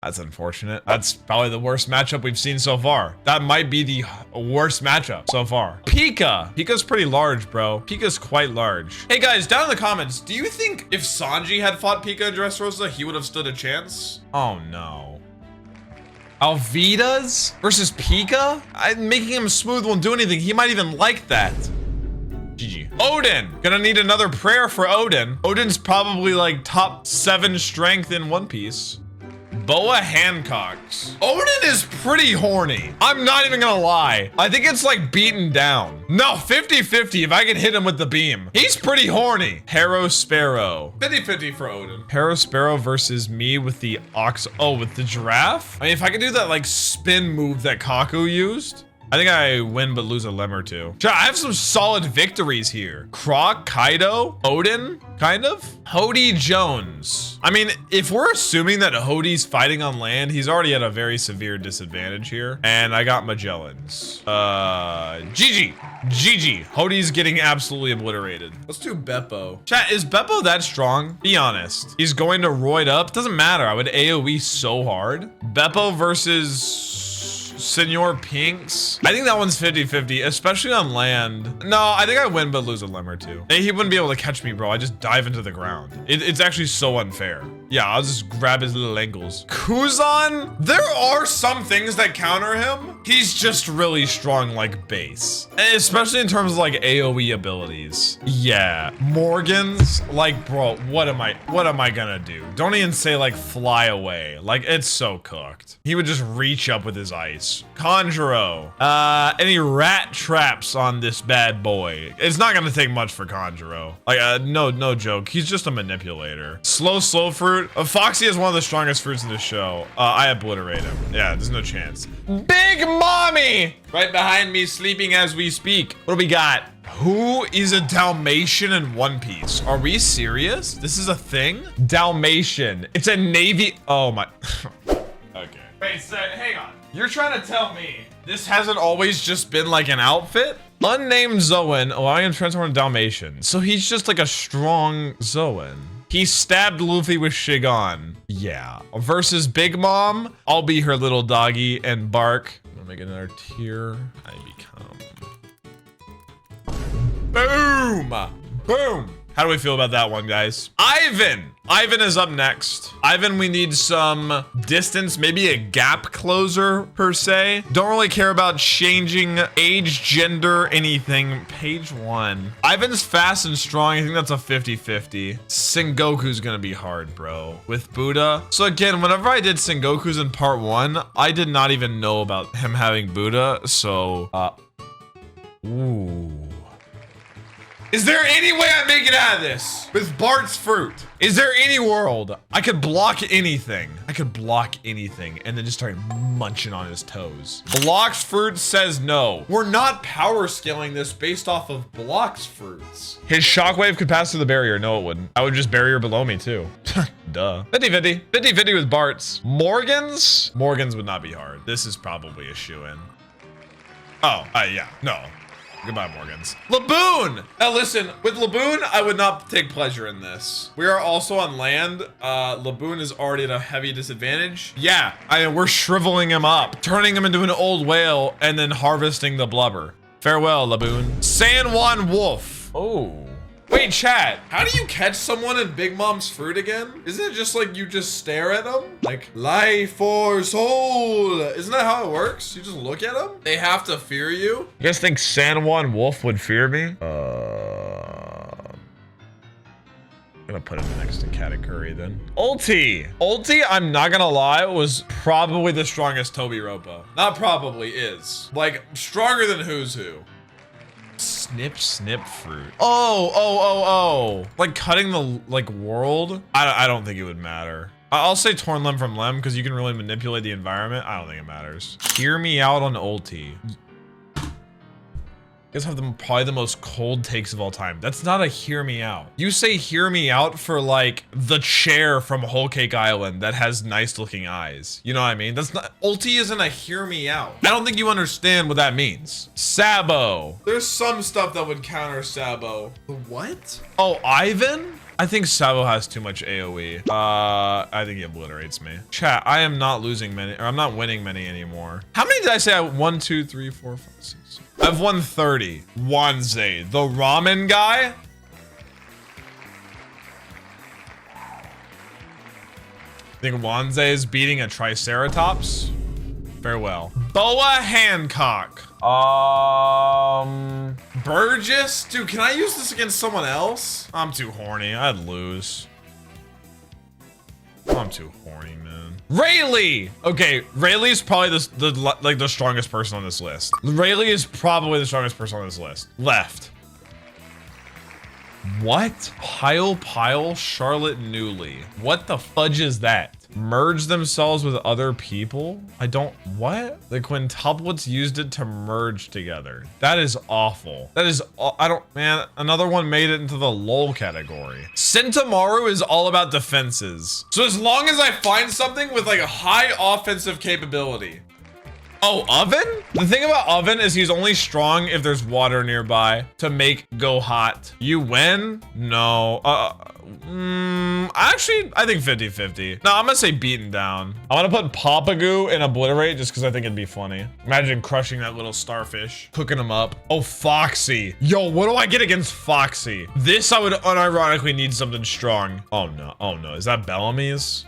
That's unfortunate. That's probably the worst matchup we've seen so far. That might be the worst matchup so far. Pika. Pika's pretty large, bro. Pika's quite large. Hey guys, down in the comments, do you think if Sanji had fought Pika and Dressrosa, he would have stood a chance? Oh no. Alvida's versus Pika? Making him smooth won't do anything. He might even like that. GG. Odin. Gonna need another prayer for Odin. Odin's probably like top 7 strength in One Piece. Boa Hancocks. Odin is pretty horny. I'm not even gonna lie. I think it's like beaten down. No, 50-50 if I can hit him with the beam. He's pretty horny. Haro Sparrow. 50-50 for Odin. Haro Sparrow versus me with the ox. Oh, with the giraffe? I mean, if I could do that like spin move that Kaku used, I think I win but lose a lem or two. I have some solid victories here. Croc, Kaido, Odin, kind of. Hody Jones. I mean, if we're assuming that Hody's fighting on land, he's already at a very severe disadvantage here. And I got Magellan's. GG. GG. Hody's getting absolutely obliterated. Let's do Beppo. Chat, is Beppo that strong? Be honest. He's going to roid up. Doesn't matter. I would AoE so hard. Beppo versus Senor Pinks. I think that one's 50-50, especially on land. No, I think I win but lose a lem or two. He wouldn't be able to catch me, bro. I just dive into the ground. It's actually so unfair. Yeah, I'll just grab his little ankles. Kuzan, there are some things that counter him. He's just really strong like base, especially in terms of like AoE abilities. Yeah, Morgans, like bro, what am I gonna do? Don't even say like fly away. Like it's so cooked. He would just reach up with his ice. Conjuro. Any rat traps on this bad boy? It's not gonna take much for Conjuro. Like no joke. He's just a manipulator. Slow fruit. Foxy is one of the strongest fruits in the show. I obliterate him. Yeah, there's no chance. Big Mommy! Right behind me, sleeping as we speak. What do we got? Who is a Dalmatian in One Piece? Are we serious? This is a thing? Dalmatian. It's a navy. Oh my. Okay. Wait, so, hang on. You're trying to tell me this hasn't always just been like an outfit? Unnamed Zoan allowing him to transform into Dalmatian. So he's just like a strong Zoan. He stabbed Luffy with Shigon. Yeah. Versus Big Mom, I'll be her little doggy and bark. I'm gonna make another tier. I become. Boom! Boom! How do we feel about that one, guys? Ivan! Ivan is up next. Ivan, we need some distance, maybe a gap closer, per se. Don't really care about changing age, gender, anything. Page 1. Ivan's fast and strong. I think that's a 50-50. Sengoku's gonna be hard, bro, with Buddha. So again, whenever I did Sengoku's in part 1, I did not even know about him having Buddha, so, ooh. Is there any way I make it out of this with Bart's fruit? Is there any world I could block anything? I could block anything and then just start munching on his toes. Block's fruit says no. We're not power scaling this based off of Block's fruits. His shockwave could pass through the barrier. No, it wouldn't. I would just barrier below me too. Duh. 50-50. 50-50 with Bart's. Morgans? Morgans would not be hard. This is probably a shoo-in. Oh, yeah, no. Goodbye, Morgans. Laboon! Now listen, with Laboon, I would not take pleasure in this. We are also on land. Laboon is already at a heavy disadvantage. Yeah, we're shriveling him up, turning him into an old whale, and then harvesting the blubber. Farewell, Laboon. San Juan Wolf. Oh. Wait, chat, how do you catch someone in Big Mom's fruit again? Isn't it just like you just stare at them? Like, life or soul. Isn't that how it works? You just look at them? They have to fear you? You guys think San Juan Wolf would fear me? I'm gonna put him next to Katakuri then. Ulti! Ulti, I'm not gonna lie, was probably the strongest Tobi Roppo. Not probably, is. Like, stronger than Who's Who. Snip, snip fruit. Oh. Like cutting the like world. I don't think it would matter. I'll say torn limb from limb because you can really manipulate the environment. I don't think it matters. Hear me out on ulti. You guys have probably the most cold takes of all time. That's not a hear me out. You say hear me out for like the chair from Whole Cake Island that has nice looking eyes. You know what I mean? That's not, ulti isn't a hear me out. I don't think you understand what that means. Sabo. There's some stuff that would counter Sabo. What? Oh, Ivan? I think Sabo has too much AoE. I think he obliterates me. Chat, I am not losing many, or I'm not winning many anymore. How many did I say? 1, 2, 3, 4, 5, 6. I've won 30. Wanze, the ramen guy. I think Wanze is beating a Triceratops. Farewell. Boa Hancock. Burgess? Dude, can I use this against someone else? I'm too horny. I'd lose. I'm too horny, man. Rayleigh! Okay, Rayleigh is probably the strongest person on this list. Rayleigh is probably the strongest person on this list. Left. What? Pile, Charlotte Newly. What the fudge is that? Merge themselves with other people? What? The quintuplets used it to merge together. That is awful. That is, man, another one made it into the LOL category. Sentomaru is all about defenses. So as long as I find something with like a high offensive capability. Oh, Oven? The thing about Oven is he's only strong if there's water nearby to make go hot. You win? No. Actually, I think 50-50. No, I'm gonna say beaten down. I'm gonna put Papagoo and Obliterate just because I think it'd be funny. Imagine crushing that little starfish, cooking him up. Oh, Foxy. Yo, what do I get against Foxy? This I would unironically need something strong. Oh no, is that Bellamy's?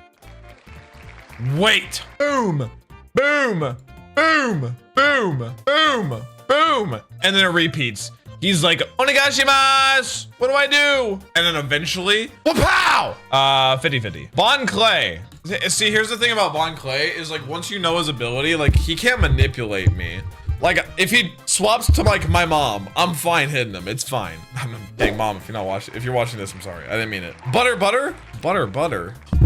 Wait. Boom, boom. Boom, boom, boom, boom. And then it repeats. He's like, Onegashimasu! What do I do? And then eventually, pow! 50-50. Bon Clay. See, here's the thing about Bon Clay is like, once you know his ability, like he can't manipulate me. Like if he swaps to like my mom, I'm fine hitting him. It's fine. Dang mom, if you're watching this, I'm sorry. I didn't mean it. Butter.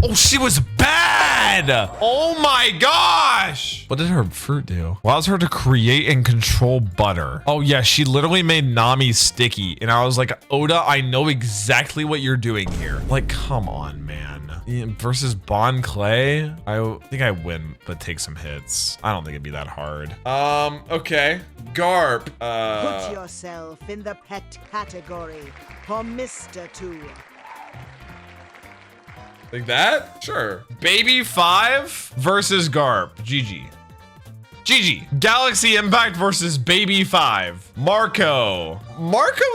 Oh, she was bad. Oh my gosh. What did her fruit do? Allows her to create and control butter. Oh yeah, she literally made Nami sticky. And I was like, Oda, I know exactly what you're doing here. Like, come on, man. Versus Bon Clay, I think I win, but take some hits. I don't think it'd be that hard. Okay. Garp. Put yourself in the pet category for Mr. 2. Like that? Sure. Baby 5 versus Garp. GG. Galaxy Impact versus Baby 5. Marco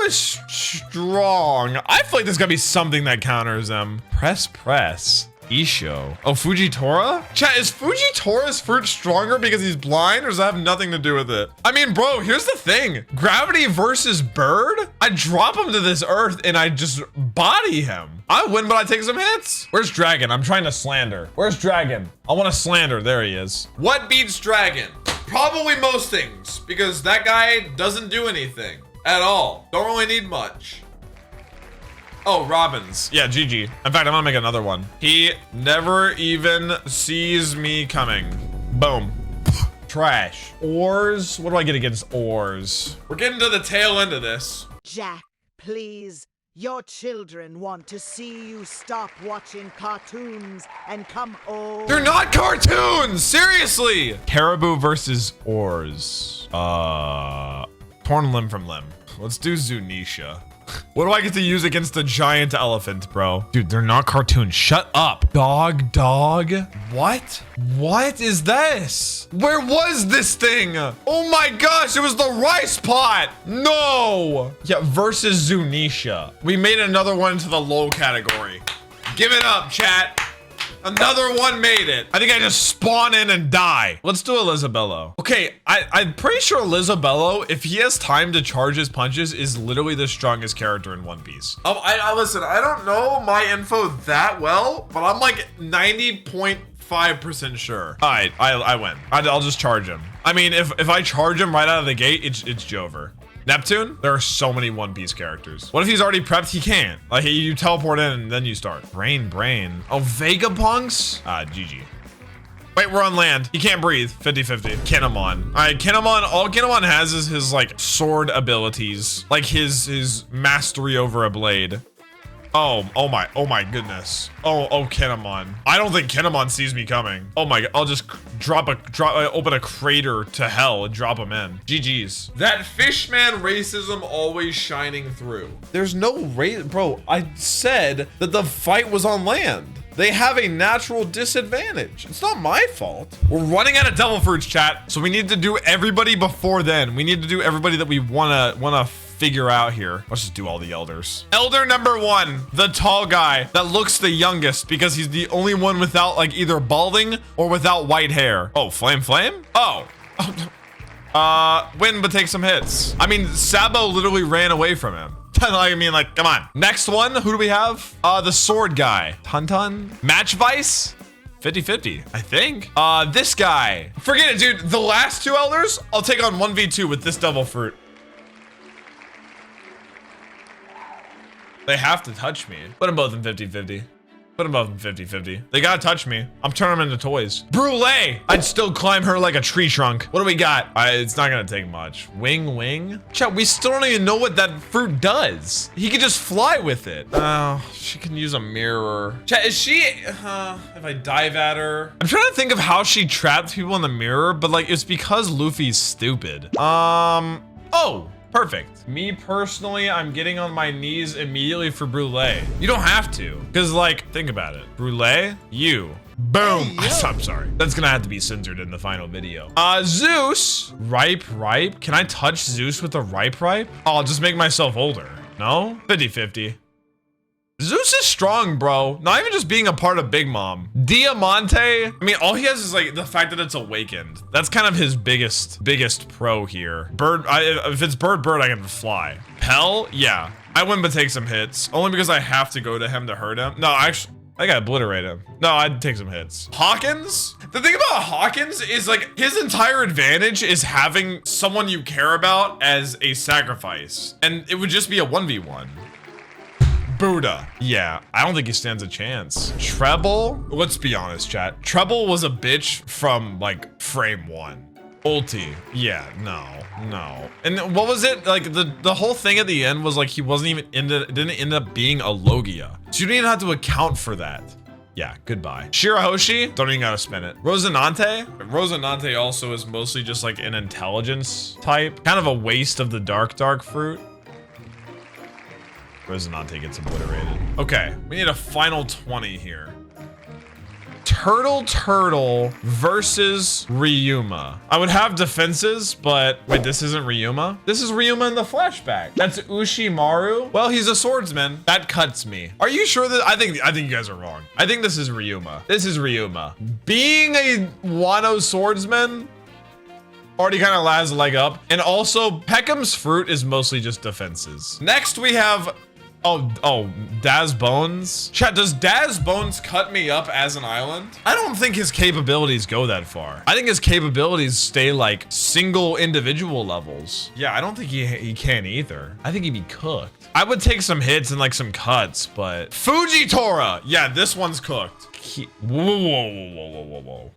is strong. I feel like there's gotta be something that counters them. Press. Isho. Oh, Fujitora? Chat, is Fujitora's fruit stronger because he's blind, or does that have nothing to do with it? I mean, bro, here's the thing. Gravity versus Bird? I drop him to this earth and I just body him. I win, but I take some hits. Where's Dragon? I'm trying to slander. Where's Dragon? I want to slander. There he is. What beats Dragon? Probably most things, because that guy doesn't do anything at all. Don't really need much. Oh, Robbins. Yeah, GG. In fact, I'm gonna make another one. He never even sees me coming. Boom. Trash. Oars. What do I get against oars? We're getting to the tail end of this. Jack, please. Your children want to see you stop watching cartoons and come home. They're not cartoons! Seriously! Caribou versus oars. Torn limb from limb. Let's do Zunisha. What do I get to use against the giant elephant, bro? Dude, they're not cartoons. Shut up. Dog. What? What is this? Where was this thing? Oh my gosh, it was the rice pot. No. Yeah, versus Zunisha. We made another one into the LOL category. Give it up, chat. Another one made it. I think I just spawn in and die. Let's do Elizabello. Okay, I'm pretty sure Elizabello, if he has time to charge his punches, is literally the strongest character in One Piece. Listen, I don't know my info that well, but I'm like 90.5% sure. All right, I win. I'll just charge him. I mean, if I charge him right out of the gate, it's Jover. Neptune? There are so many One Piece characters. What if he's already prepped? He can't. Like, you teleport in and then you start. Brain. Oh, Vegapunks? GG. Wait, we're on land. He can't breathe. 50-50. Kinemon. All right, Kinemon. All Kinemon has is his, like, sword abilities. Like, his mastery over a blade. Oh my goodness. Oh, Kinemon. I don't think Kinemon sees me coming. Oh my god, I'll just open a crater to hell and drop him in. GG's. That fishman racism always shining through. There's no bro, I said that the fight was on land. They have a natural disadvantage. It's not my fault. We're running out of devil fruits, chat. So we need to do everybody before then. We need to do everybody that we wanna figure out here. Let's just do all the elders. Elder number 1, the tall guy that looks the youngest because he's the only one without like either balding or without white hair. Oh, Flame? Oh. Win, but take some hits. I mean, Sabo literally ran away from him. I mean, like, come on. Next one, who do we have? The sword guy. Tun. Match Vice? 50-50, I think. This guy. Forget it, dude. The last 2 elders, I'll take on 1v2 with this devil fruit. They have to touch me. Put them both in 50-50. Put them both in 50-50. They gotta touch me. I'm turning them into toys. Brulee! I'd still climb her like a tree trunk. What do we got? It's not gonna take much. Wing? Chat, we still don't even know what that fruit does. He could just fly with it. Oh, she can use a mirror. Chat, is she, if I dive at her? I'm trying to think of how she trapped people in the mirror, but like, it's because Luffy's stupid. Oh. Perfect. Me personally, I'm getting on my knees immediately for Brulee. You don't have to, because like, think about it. Brulee, you. Boom. Hey, I'm sorry. That's gonna have to be censored in the final video. Zeus. Ripe. Can I touch Zeus with a ripe? Oh, I'll just make myself older. No? 50-50. Zeus is strong, bro. Not even just being a part of Big Mom. Diamante, I mean, all he has is like the fact that it's awakened. That's kind of his biggest pro here. Bird, if it's bird, I can fly. Pell, yeah. I win but take some hits. Only because I have to go to him to hurt him. No, actually, I gotta obliterate him. No, I'd take some hits. Hawkins? The thing about Hawkins is like his entire advantage is having someone you care about as a sacrifice. And it would just be a 1v1. Buddha. Yeah, I don't think he stands a chance. Trebol? Let's be honest, chat. Trebol was a bitch from like frame 1. Ulti. Yeah, no. And what was it? Like the whole thing at the end was like he wasn't even didn't end up being a Logia. So you don't even have to account for that. Yeah, goodbye. Shirahoshi? Don't even gotta spin it. Rosinante? Rosinante also is mostly just like an intelligence type. Kind of a waste of the dark fruit. Rosinante gets obliterated. Okay, we need a final 20 here. Turtle versus Ryuma. I would have defenses, but wait, this isn't Ryuma? This is Ryuma in the flashback. That's Ushimaru. Well, he's a swordsman. That cuts me. Are you sure that I think you guys are wrong. I think this is Ryuma. This is Ryuma. Being a Wano swordsman already kind of has a leg up. And also Peckham's fruit is mostly just defenses. Next we have Daz Bones. Chat, does Daz Bones cut me up as an island? I don't think his capabilities go that far. I think his capabilities stay like single individual levels. Yeah, I don't think he can either. I think he'd be cooked. I would take some hits and like some cuts, but Fujitora. Yeah, this one's cooked. Whoa.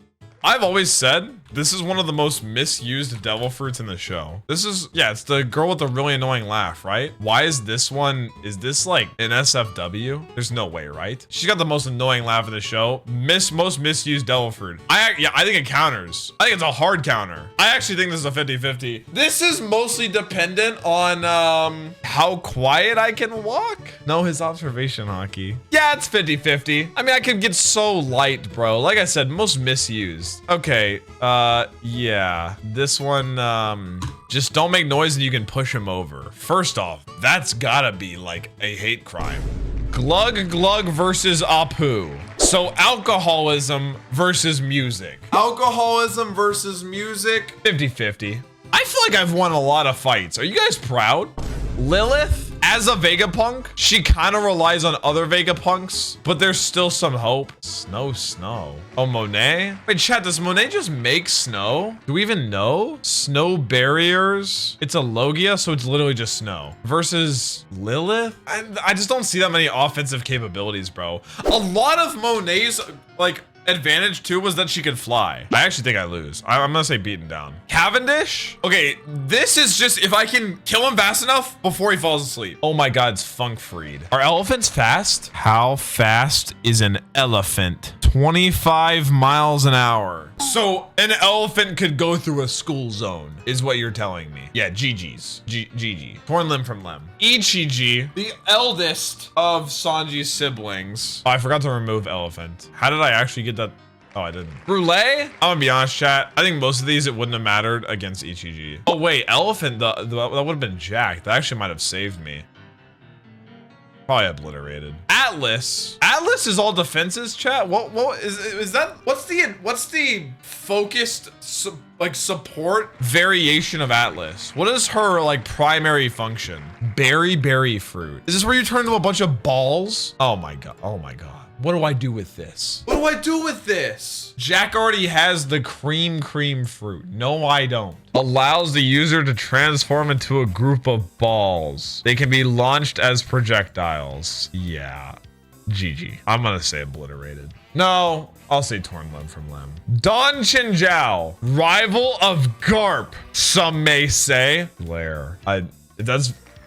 I've always said this is one of the most misused devil fruits in the show. This is, yeah, it's the girl with the really annoying laugh, right? Why is this one, is this like an SFW? There's no way, right? She's got the most annoying laugh in the show. Most misused devil fruit. I think it counters. I think it's a hard counter. I actually think this is a 50-50. This is mostly dependent on how quiet I can walk. No, his observation hockey. Yeah, it's 50-50. I mean, I can get so light, bro. Like I said, most misused. Okay, yeah, this one, just don't make noise and you can push him over. First off, that's gotta be like a hate crime. Glug versus Apu. So alcoholism versus music. Alcoholism versus music, 50-50. I feel like I've won a lot of fights. Are you guys proud? Lilith? As a Vegapunk, she kind of relies on other Vegapunks, but there's still some hope. Snow. Oh, Monet? Wait, chat, does Monet just make snow? Do we even know? Snow barriers. It's a Logia, so it's literally just snow. Versus Lilith? I just don't see that many offensive capabilities, bro. A lot of Monet's, like, advantage too was that she could fly. I actually think I lose. I'm gonna say beaten down. Cavendish? Okay, this is just if I can kill him fast enough before he falls asleep. Oh my god, it's Funk Freed. Are elephants fast? How fast is an elephant? 25 miles an hour. So an elephant could go through a school zone, is what you're telling me. Yeah, GG's. GG. Torn limb from limb. Ichiji, the eldest of Sanji's siblings. Oh, I forgot to remove elephant. How did I actually get that? Oh, I didn't. Brulee? I'm gonna be honest, chat. I think most of these, it wouldn't have mattered against Ichiji. Oh, wait, elephant, that would have been Jack. That actually might have saved me. Probably obliterated. Atlas is all defenses, chat. What is that? What's the focused like support variation of Atlas? What is her like primary function? Berry fruit. Is this where you turn into a bunch of balls? Oh my god. What do I do with this? Jack already has the cream fruit. No, I don't. Allows the user to transform into a group of balls. They can be launched as projectiles. Yeah. GG. I'm gonna say obliterated. No, I'll say torn limb from limb. Don Chinjiao, rival of Garp, some may say. Blair.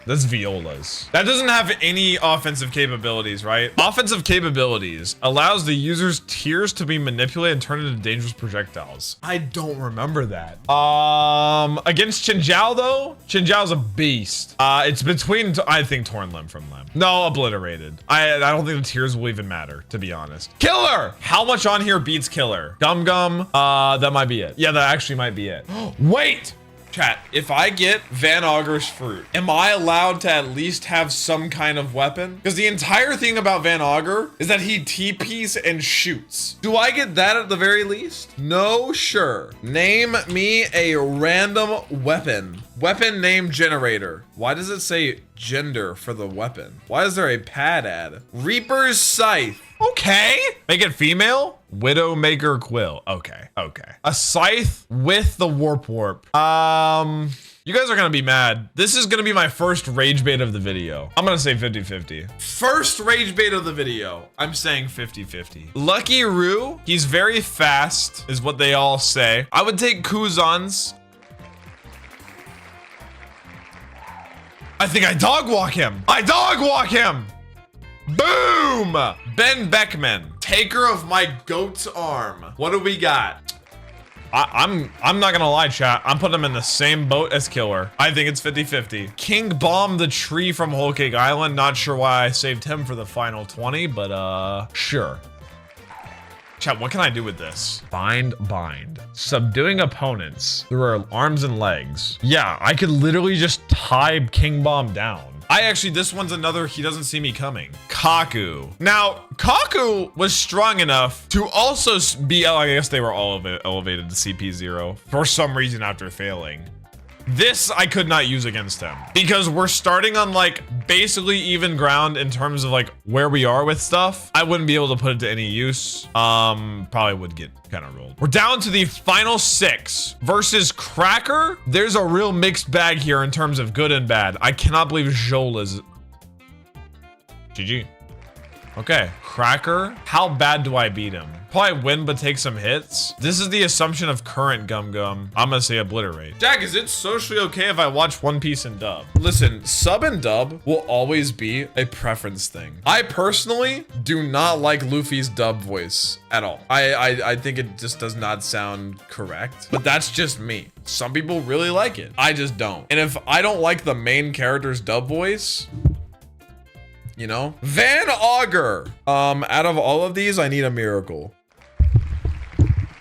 That's Viola's. That doesn't have any offensive capabilities, right? Offensive capabilities allows the user's tears to be manipulated and turned into dangerous projectiles. I don't remember that. Against Chinjiao though, Chinjiao's a beast. It's between, I think, torn limb from limb. No, obliterated. I don't think the tears will even matter, to be honest. Killer! How much on here beats Killer? Gum Gum, that might be it. Yeah, that actually might be it. Wait! Chat, if I get Van Augur's fruit, am I allowed to at least have some kind of weapon? Because the entire thing about Van Augur is that he TPs and shoots. Do I get that at the very least? No, sure. Name me a random weapon. Weapon name generator. Why does it say gender for the weapon? Why is there a pad ad? Reaper's Scythe. Okay. Make it female? Widowmaker Quill. Okay. A scythe with the warp. You guys are gonna be mad. This is gonna be my first rage bait of the video. I'm gonna say 50-50. First rage bait of the video. I'm saying 50-50. Lucky Roo, he's very fast, is what they all say. I would take Kuzan's. I think I dog walk him. Boom! Ben Beckman, taker of my goat's arm. What do we got? I'm not gonna lie, chat. I'm putting him in the same boat as Killer. I think it's 50-50. King Bomb the tree from Whole Cake Island. Not sure why I saved him for the final 20, but sure. Chat, what can I do with this? Bind. Subduing opponents through our arms and legs. Yeah, I could literally just tie King Bomb down. This one's another he doesn't see me coming. Kaku. Now, Kaku was strong enough to also be, I guess they were all elevated to CP0 for some reason after failing. This I could not use against him because we're starting on like basically even ground in terms of like where we are with stuff. I wouldn't be able to put it to any use. Probably would get kind of rolled. We're down to the final 6 versus Cracker. There's a real mixed bag here in terms of good and bad. I cannot believe Joel is GG. Okay, Cracker. How bad do I beat him? Probably win, but take some hits. This is the assumption of current Gum Gum. I'm gonna say obliterate. Jack, is it socially okay if I watch One Piece and dub? Listen, sub and dub will always be a preference thing. I personally do not like Luffy's dub voice at all. I think it just does not sound correct, but that's just me. Some people really like it. I just don't. And if I don't like the main character's dub voice, you know? Van Augur. Out of all of these, I need a miracle.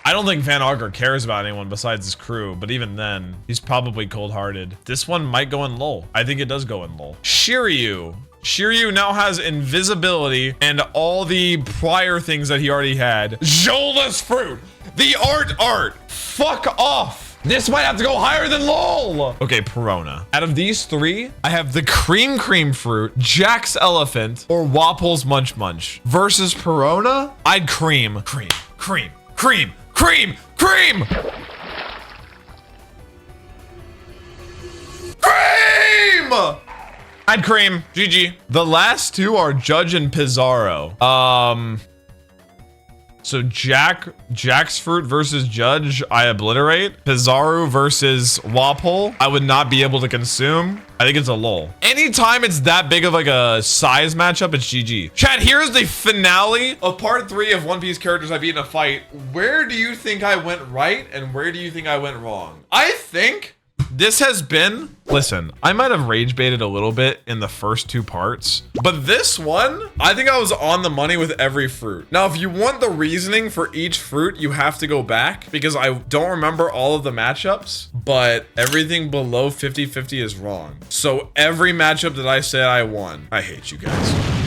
I don't think Van Augur cares about anyone besides his crew, but even then, he's probably cold-hearted. This one might go in lull. I think it does go in lull. Shiryu. Shiryu now has invisibility and all the prior things that he already had. Jola's fruit. The art. Fuck off. This might have to go higher than LOL. Okay, Perona. Out of these three, I have the cream fruit, Jack's elephant, or Wapple's munch munch. Versus Perona, I'd cream. Cream. I'd cream. GG. The last two are Judge and Pizarro. So Jack's fruit versus Judge, I obliterate. Pizarro versus Wapole, I would not be able to consume. I think it's a lull. Anytime it's that big of like a size matchup, it's GG. Chat, here's the finale of part 3 of One Piece characters I beat in a fight. Where do you think I went right and where do you think I went wrong? I think this has been, listen, I might have rage baited a little bit in the first 2 parts, but this one, I think I was on the money with every fruit. Now, if you want the reasoning for each fruit, you have to go back because I don't remember all of the matchups, but everything below 50-50 is wrong. So every matchup that I said I won, I hate you guys.